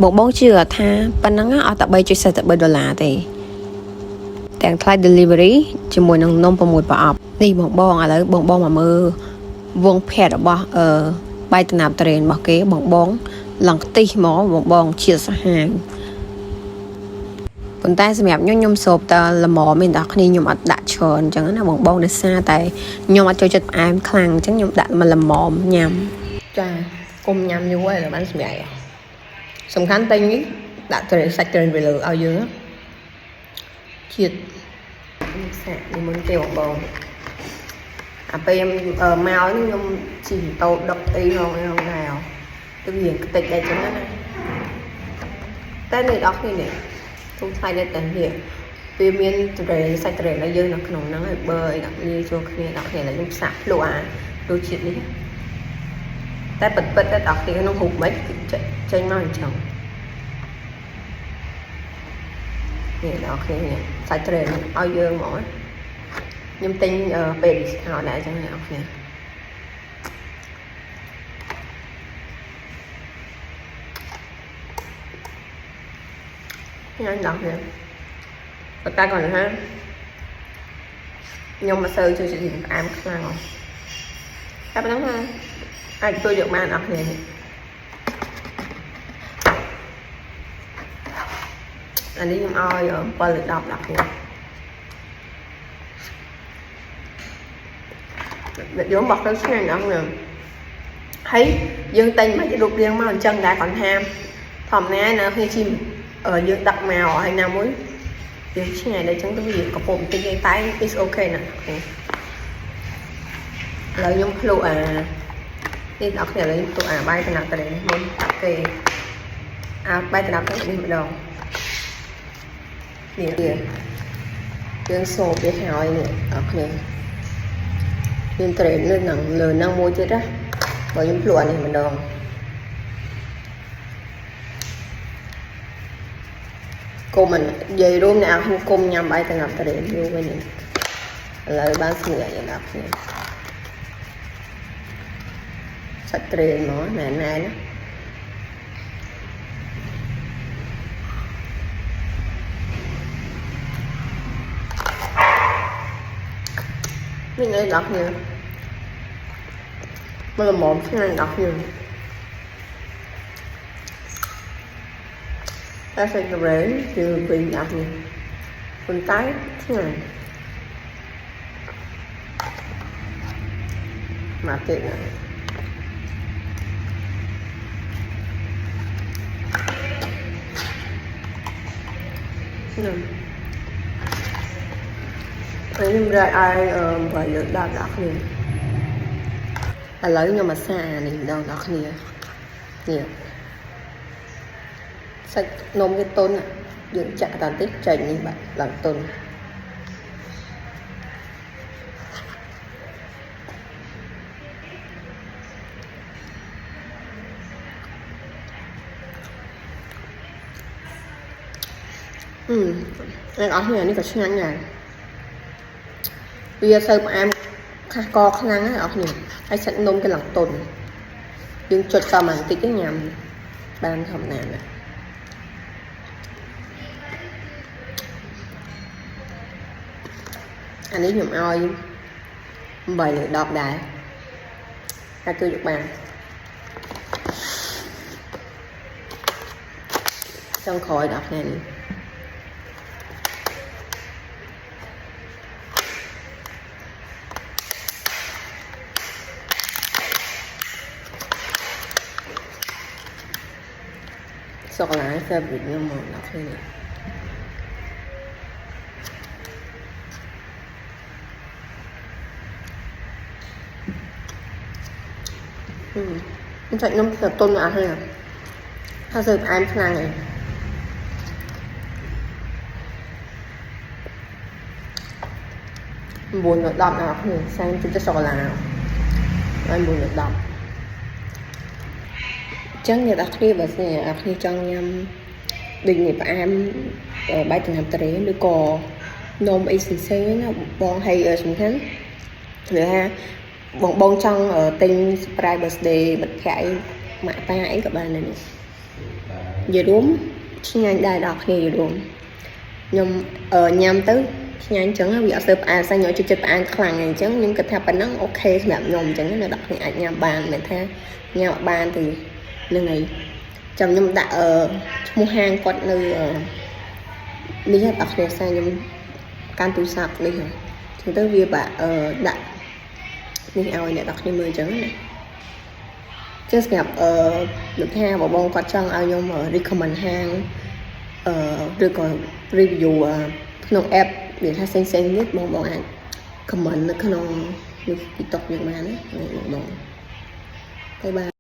បងជឿថាប៉ុណ្ណឹងអត់តែ$3.43ទេទាំងថ្លៃ delivery ជាមួយនឹងនំ6ប្រអប់នេះបងឥឡូវបងមកមើលវងភ័ក្ររបស់បាយតំណាប់ត្រេនរបស់គេបងឡើងខ្ទិះហ្មងបងជាសាហាវប៉ុន្តែសម្រាប់ខ្ញុំសូបតែល្មមមានតែគ្នាខ្ញុំអត់ដាក់ច្រើនអញ្ចឹងណាបងដោយសារតែខ្ញុំអត់ចូលចិត្តផ្អែមខ្លាំងអញ្ចឹងខ្ញុំដាក់មកល្មមញ៉ាំចាគុំញ៉ាំយូរហើយបានសម្រាប់សំខាន់តែនេះដាក់ត្រេនសាច់ត្រេនវាលើឲ្យយើងជាតិសាក់នេះមុនទេបងអាពេលខ្ញុំមកនេះខ្ញុំជិះម៉ូតូដឹកអីហងដែរទៅវាខ្ទេចដែរចឹងណាតែនេះដល់គ្នានេះទុំថ្លៃនេះតែនេះវាមានត្រេនសាច់ត្រេនឲ្យយើងនៅក្នុងហ្នឹងហើយបើអីដាក់លាយចូលគ្នាដល់គ្នាហើយខ្ញុំផ្សាក់ភ្លុះអារសជាតិនេះតែពិតតែដល់គ្នាក្នុងរូបមិនចេញមកអញ្ចឹងនេះដល់គ្នាសាច់ត្រេនឲ្យយើងហ្មងខ្ញុំទិញពេល discount ដែរអញ្ចឹងអ្នកនរគ្នាញ៉ាំដល់គ្នាប៉ុន្តែគាត់ថាខ្ញុំមិនសូវចូលចិត្តផ្អែមខ្លាំងតែប៉ុណ្ណឹងថាអាចទទួលយកបានអស់គ្នានេះអានេះខ្ញុំឲ្យ7 10ដល់គ្នាយើងបោះទៅឆ្ងាញ់អស់ហ្នឹងហើយយើងតែងមករូបរាងមកអញ្ចឹងដែរគាត់ថាធម្មតានៅគ្នាជីយើងដឹកមកហើយណាមួយយើងឆ្ងាញ់ដែរអញ្ចឹងទៅវាកំពុងបន្តិចតែ is okay ណាឥឡូវខ្ញុំភ្លុះអានេះដល់គ្នាឥឡូវខ្ញុំភ្លុះអាបាយតំណាប់ត្រេនមុនគេអាបាយតំណាប់ត្រេននេះម្ដងនេះយើងសូបវាហើយនេះដល់គ្នាមានត្រេនលើហ្នឹងមួយទៀតណាបើខ្ញុំភ្លុះអានេះម្ដងគុំមិននិយាយរួមអ្នកខ្ញុំគុំញ៉ាំបាយតំណាប់ត្រេនយូរវិញឥឡូវបានស្ងៀកយ៉ាងណាគ្នាសាច់ត្រេនមកណែណាមានអីដល់គ្នាមកល្មមឆ្ងាញ់ដល់គ្នាតែសាច់ត្រេនគឺវិញដល់គ្នាប៉ុន្តែឆ្ងាញ់មកទៀតណាខ្ញុំរកឲ្យបើលើដល់គ្នាឥឡូវខ្ញុំមកសានេះម្ដងដល់គ្នានេះសាច់នំវាទុនយើងចាក់តាមតិចចេញនេះបាទឡើងទុនអ្នកអស់នេះក៏ឆ្ងាញ់ដែរវាទៅផ្អែមខាស់កខ្លាំងណាស់អស់នេះហើយសាច់នំក៏ឡើងទុនយើងចុចតាមបន្តិចទៅញ៉ាំបានធម្មតាណាអានេះខ្ញុំឲ្យ8 លើ 10ដែរតែជួយយកបានចង់ក្រោយដល់គ្នានេះសូកូឡា favorite ខ្ញុំមកដល់គ្នានេះសាច់នំទៅទុនអស់ហើយថាសើផ្អែមខ្លាំងហើយ9 លើ 10ដល់គ្នាសែនជួយទៅសូកូឡាហើយ9 លើ 10ចឹងអ្នកនរគ្នាបើសិនអ្នកគ្នាចង់ញ៉ាំដូចនេះផ្អែមបាយតំណាប់ត្រេនឬក៏នំអីផ្សេងណាបងហើយសំខាន់គឺថាបងចង់ទិញ surprise birthday មិត្តភក្តិម៉ាក់ប៉ាអីក៏បានដែរនេះ về đúng nhanh đại đọc thì về đúng nhưng nhằm tới nhanh chẳng bị sập sao nhỏ chụp ăn khẳng này chẳng những cái theo bản năng okแบบnhom chẳng là đọc ảnh nhà bàn này theo nhà bàn thì nơi này trong nhom đã mua hàng quật nơi đi hết đọc này sang nhom can tu sạp đi rồi thì tới việc bạn đặt đi ao này đọc đi 10 chẳng này chứ gặp được ha bộ bông quạt chân ao nhom recommend hàng rồi còn review nông app để ta xem nhất bọn anh comment nó có nông TikTok như mà đấy bye bye